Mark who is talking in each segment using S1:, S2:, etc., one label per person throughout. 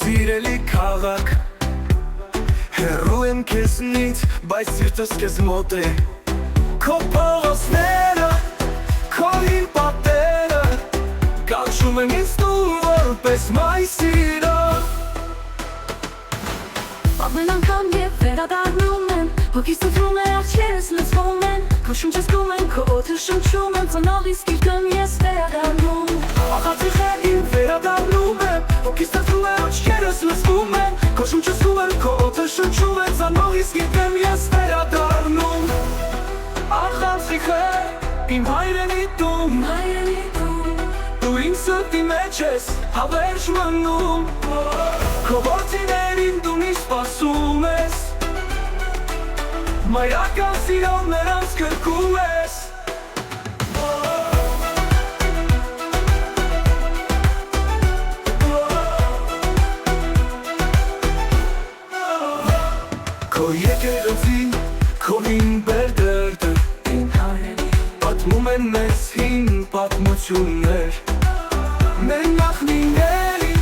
S1: սիրելի քաղաք Հեռու եմ քեզնից, բայց սիրտս քեզ մոտ է Քո փողոցները, քո հին պատերը Կանչում են ինձ տուն, որպես մայիսիրը
S2: Ամեն անգամ և վերադառնում եմ Հոգիս տվում է արջերս լցվում են Քո շունչը զգում եմ, քո օդը շնչում եմ Ծնողիս գիրկն ես վերադառնում
S1: Աղացիղ է իմ վերադառնում եմ Հոգիս տվում է արջերս լցվում են Քո շունչը զգում եմ, քո օդը շնչում եմ Ծնողիս գիրկն ես վերադառնում Աղացիղ է իմ հայրենի տուն Դու իմ սրտի մեջ ես հավերժ մնում Քո որդիներին դու միշտ սպասում ես Մայրական սիրով նրանց գրկում ես Քո եկեղեցին, քո հին բերդերդը Իմ հայրենի պատմում են մեզ հին պատմություններ Մեր նախնիների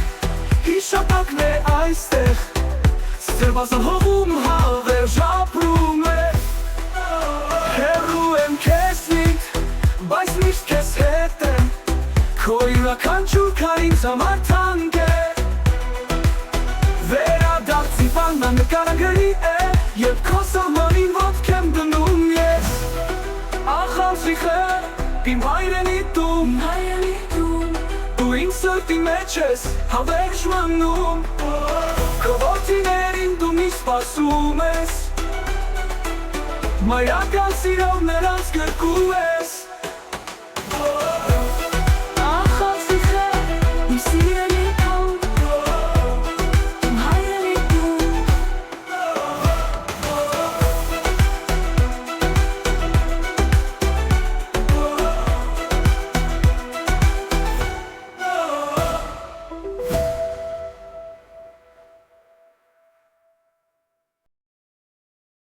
S1: հիշատակն է այստեղ Սրբազան հողում հավերժ ապրում է Հեռու եմ քեզնից, բայց միշտ քեզ հետ եմ Քո յուրաքանչյուր քար ինձ համար թանկ է Վերադարձի բանն նկարագրի է Երբ քո սահմանին ոտք եմ դնում ես Աղացիղ է իմ հայրենի տուն Դու իմ սրտի մեջ ես հավերժ մնում Քո որդիներին դու միշտ սպասում ես Մայրական սիրով նրանց գրկում ես